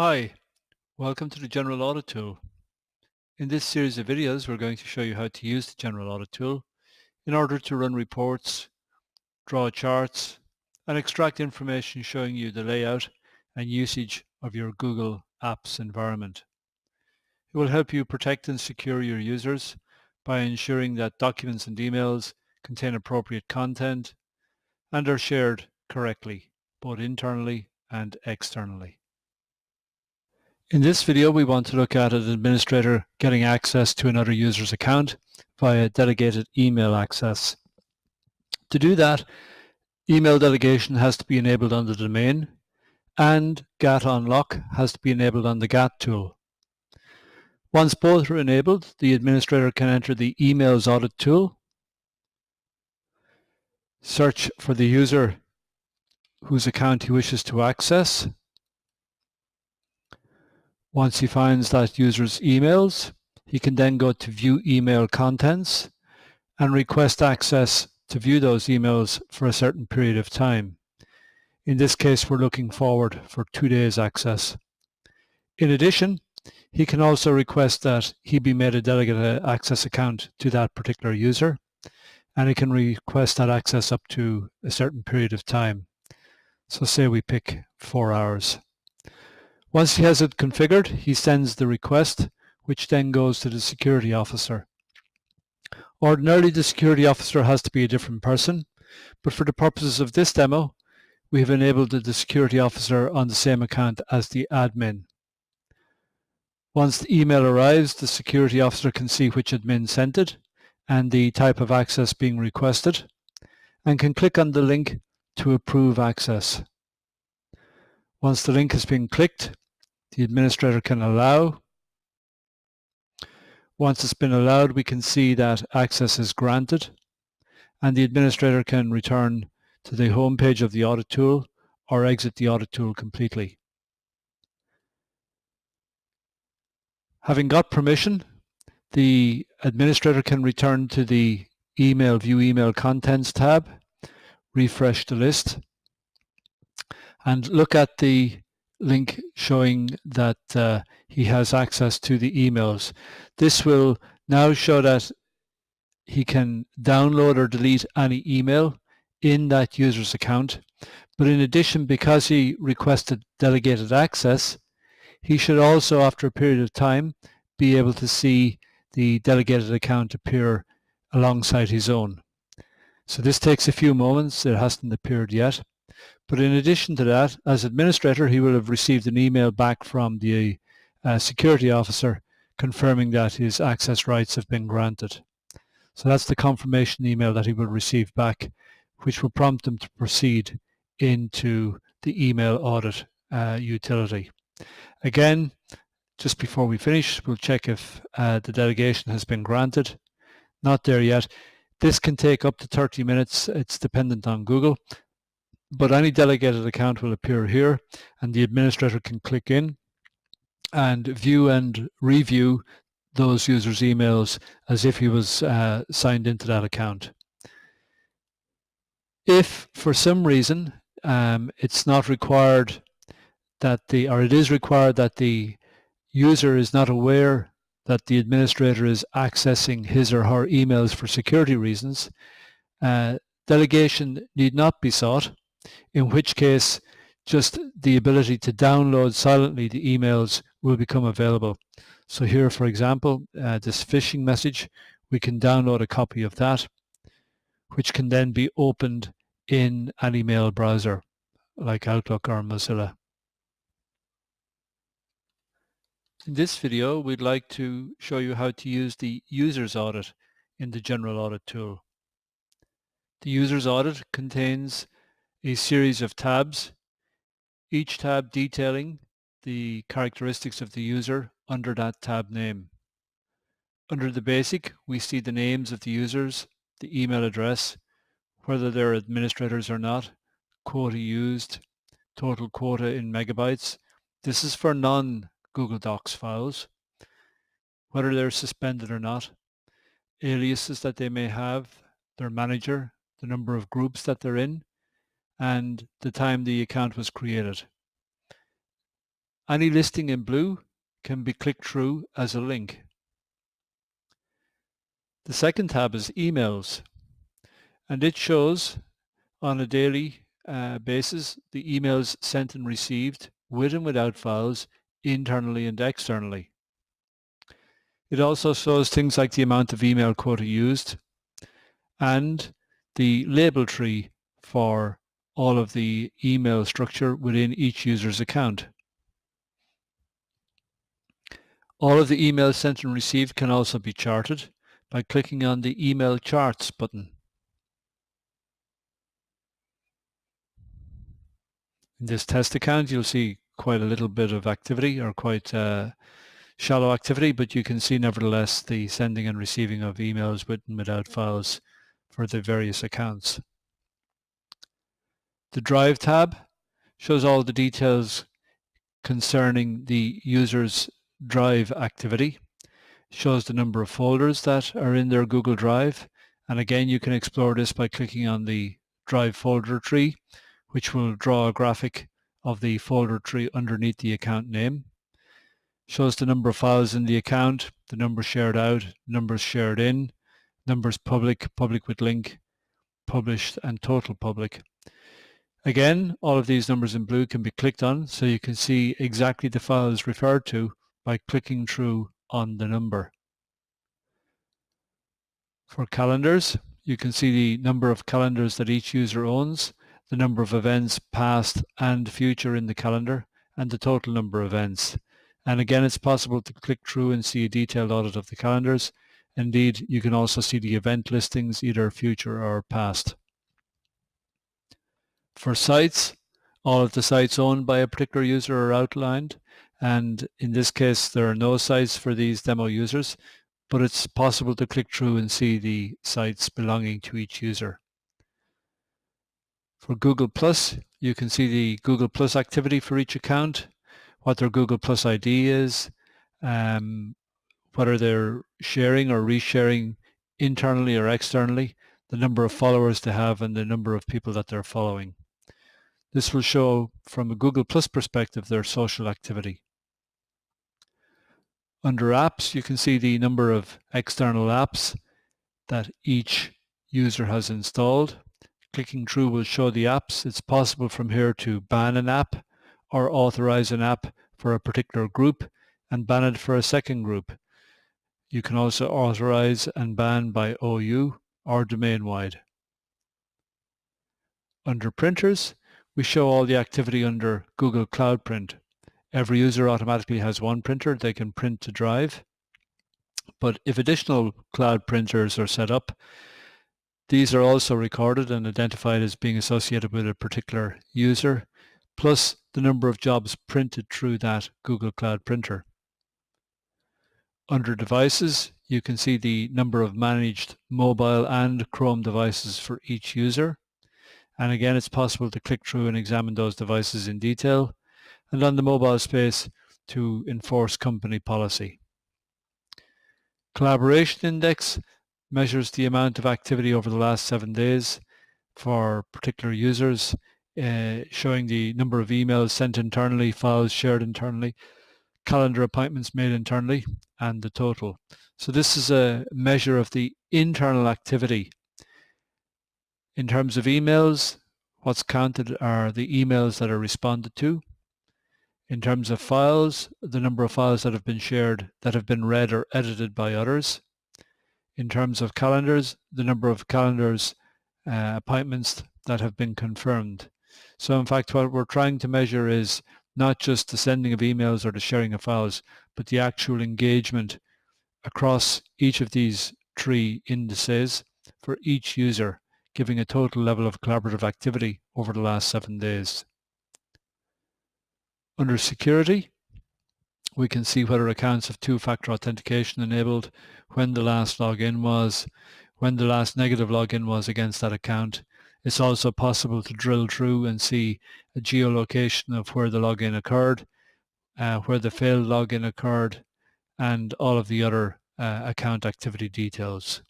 Hi, welcome to the General Audit tool. In this series of videos, we're going to show you how to use the General Audit tool in order to run reports, draw charts, and extract information showing you the layout and usage of your Google Apps environment. It will help you protect and secure your users by ensuring that documents and emails contain appropriate content and are shared correctly, both internally and externally. In this video, we want to look at an administrator getting access to another user's account via delegated email access. To do that, email delegation has to be enabled on the domain, and GAT unlock has to be enabled on the GAT tool. Once both are enabled, the administrator can enter the Emails Audit tool, search for the user whose account he wishes to access. Once he finds that user's emails, he can then go to View Email Contents and request access to view those emails for a certain period of time. In this case, we're looking forward for 2 days access. In addition, he can also request that he be made a delegate access account to that particular user, and he can request that access up to a certain period of time. So say we pick 4 hours. Once he has it configured, he sends the request, which then goes to the security officer. Ordinarily, the security officer has to be a different person, but for the purposes of this demo, we have enabled the security officer on the same account as the admin. Once the email arrives, the security officer can see which admin sent it and the type of access being requested, and can click on the link to approve access. Once the link has been clicked, the administrator can allow. Once it's been allowed, we can see that access is granted, and the administrator can return to the home page of the audit tool or exit the audit tool completely. Having got permission, the administrator can return to the View Email Contents tab, refresh the list, and look at the link showing that he has access to the emails. This will now show that he can download or delete any email in that user's account. But in addition, because he requested delegated access, he should also, after a period of time, be able to see the delegated account appear alongside his own. So this takes a few moments. It hasn't appeared yet. But in addition to that, as administrator, he will have received an email back from the security officer confirming that his access rights have been granted. So that's the confirmation email that he will receive back, which will prompt him to proceed into the email audit utility. Again, just before we finish, we'll check if the delegation has been granted. Not there yet. This can take up to 30 minutes. It's dependent on Google. But any delegated account will appear here, and the administrator can click in and view and review those users' emails as if he was signed into that account. If for some reason it's not required that it is required that the user is not aware that the administrator is accessing his or her emails for security reasons, delegation need not be sought, in which case just the ability to download silently the emails will become available. So here, for example, this phishing message, we can download a copy of that, which can then be opened in an email browser like Outlook or Mozilla. In this video, we'd like to show you how to use the Users Audit in the General Audit tool. The Users Audit contains a series of tabs, each tab detailing the characteristics of the user under that tab name. Under the Basic, we see the names of the users, the email address, whether they're administrators or not, quota used, total quota in megabytes. This is for non-Google Docs files, whether they're suspended or not, aliases that they may have, their manager, the number of groups that they're in, and the time the account was created. Any listing in blue can be clicked through as a link. The second tab is Emails, and it shows on a daily basis the emails sent and received with and without files, internally and externally. It also shows things like the amount of email quota used and the label tree for all of the email structure within each user's account. All of the emails sent and received can also be charted by clicking on the Email Charts button. In this test account, you'll see quite a little bit of activity, or quite shallow activity, but you can see nevertheless the sending and receiving of emails with and without files for the various accounts. The Drive tab shows all the details concerning the user's Drive activity, shows the number of folders that are in their Google Drive, and again you can explore this by clicking on the Drive folder tree, which will draw a graphic of the folder tree underneath the account name. Shows the number of files in the account, the numbers shared out, numbers shared in, numbers public, public with link, published, and total public. Again, all of these numbers in blue can be clicked on, so you can see exactly the files referred to by clicking through on the number. For calendars, you can see the number of calendars that each user owns, the number of events past and future in the calendar, and the total number of events. And again, it's possible to click through and see a detailed audit of the calendars. Indeed, you can also see the event listings, either future or past. For sites, all of the sites owned by a particular user are outlined, and in this case there are no sites for these demo users, but it's possible to click through and see the sites belonging to each user. For Google+, you can see the Google+ activity for each account, what their Google+ ID is, whether they're sharing or resharing internally or externally, the number of followers they have, and the number of people that they're following. This will show, from a Google+ perspective, their social activity. Under apps, you can see the number of external apps that each user has installed. Clicking through will show the apps. It's possible from here to ban an app or authorize an app for a particular group and ban it for a second group. You can also authorize and ban by OU or domain-wide. Under printers, we show all the activity under Google Cloud Print. Every user automatically has one printer they can print to Drive, but if additional cloud printers are set up, these are also recorded and identified as being associated with a particular user, plus the number of jobs printed through that Google Cloud printer. Under devices, you can see the number of managed mobile and Chrome devices for each user. And again, it's possible to click through and examine those devices in detail, and on the mobile space to enforce company policy. Collaboration Index measures the amount of activity over the last 7 days for particular users, showing the number of emails sent internally, files shared internally, calendar appointments made internally, and the total. So this is a measure of the internal activity. In terms of emails, what's counted are the emails that are responded to. In terms of files, the number of files that have been shared that have been read or edited by others. In terms of calendars, the number of calendars, appointments that have been confirmed. So in fact, what we're trying to measure is not just the sending of emails or the sharing of files, but the actual engagement across each of these 3 indices for each user, giving a total level of collaborative activity over the last 7 days. Under security, we can see whether accounts have 2-factor authentication enabled, when the last login was, when the last negative login was against that account. It's also possible to drill through and see a geolocation of where the login occurred, where the failed login occurred, and all of the other account activity details.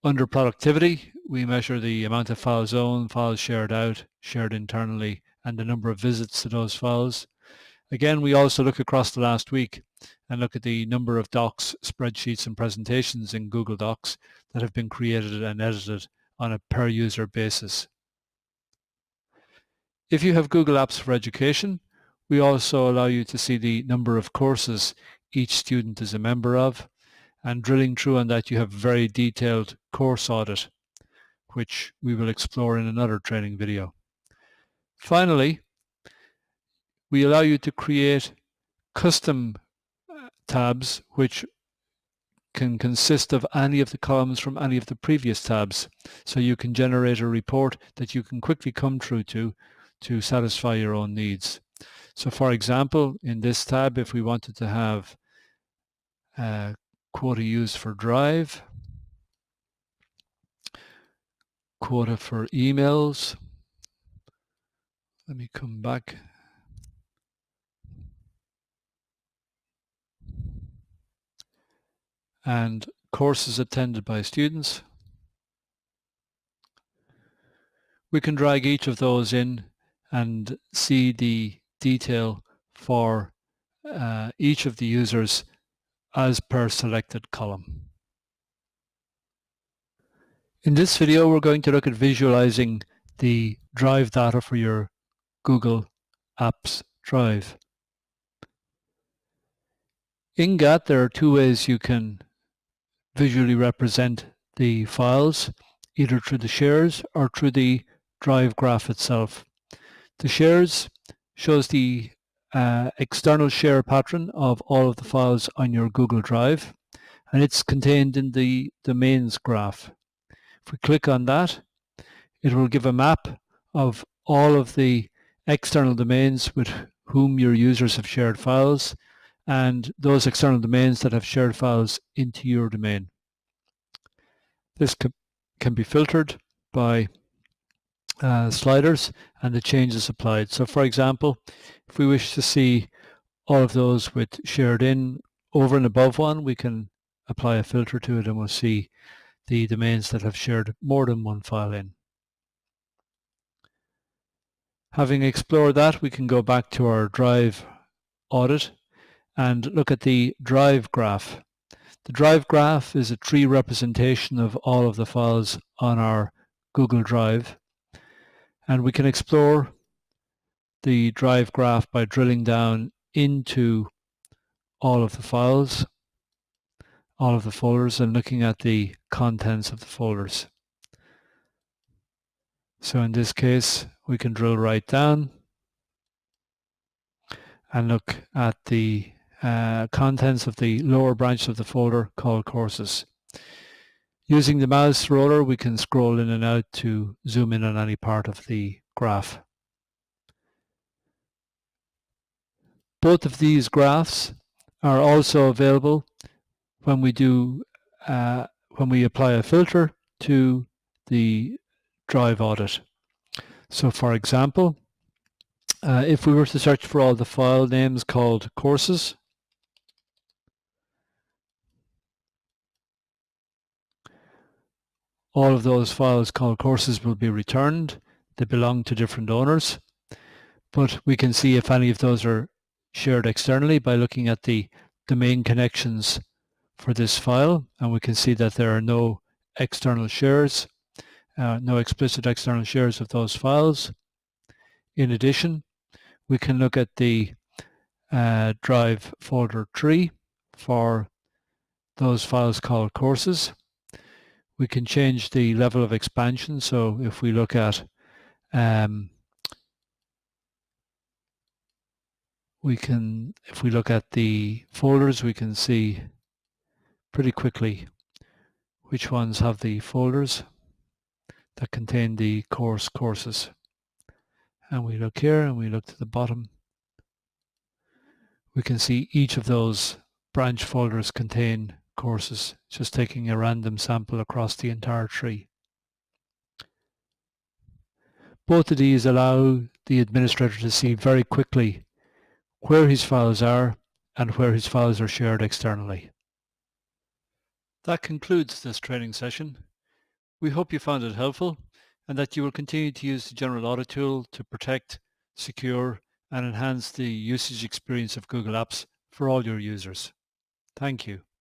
Under productivity, we measure the amount of files owned, files shared out, shared internally, and the number of visits to those files. Again, we also look across the last week and look at the number of docs, spreadsheets, and presentations in Google Docs that have been created and edited on a per user basis. If you have Google Apps for Education, we also allow you to see the number of courses each student is a member of, and drilling through on that you have a very detailed course audit, which we will explore in another training video. Finally, we allow you to create custom tabs which can consist of any of the columns from any of the previous tabs. So you can generate a report that you can quickly come through to satisfy your own needs. So for example, in this tab, if we wanted to have quota used for Drive, quota for emails, let me come back. And courses attended by students. We can drag each of those in and see the detail for each of the users as per selected column. In this video, we're going to look at visualizing the Drive data for your Google Apps Drive. In GAT, there are two ways you can visually represent the files, either through the shares or through the Drive graph itself. The shares shows the external share pattern of all of the files on your Google Drive, and it's contained in the domains graph. If we click on that, it will give a map of all of the external domains with whom your users have shared files, and those external domains that have shared files into your domain. This can be filtered by sliders and the changes applied. So for example, if we wish to see all of those with shared in over and above one, we can apply a filter to it and we'll see the domains that have shared more than one file in. Having explored that, we can go back to our Drive audit and look at the Drive graph. The Drive graph is a tree representation of all of the files on our Google Drive, and we can explore the Drive graph by drilling down into all of the files, all of the folders, and looking at the contents of the folders. So in this case, we can drill right down and look at the contents of the lower branch of the folder called Courses. Using the mouse roller, we can scroll in and out to zoom in on any part of the graph. Both of these graphs are also available when we apply a filter to the Drive audit. So for example, if we were to search for all the file names called courses, all of those files called courses will be returned. They belong to different owners, but we can see if any of those are shared externally by looking at the domain connections for this file, and we can see that there are no external shares, no explicit external shares of those files. In addition, we can look at the Drive folder tree for those files called courses. We can change the level of expansion. So if we look at if we look at the folders, we can see pretty quickly which ones have the folders that contain the courses. And we look here and we look to the bottom. We can see each of those branch folders contain courses, just taking a random sample across the entire tree. Both of these allow the administrator to see very quickly where his files are and where his files are shared externally. That concludes this training session. We hope you found it helpful and that you will continue to use the General Audit tool to protect, secure, and enhance the usage experience of Google Apps for all your users. Thank you.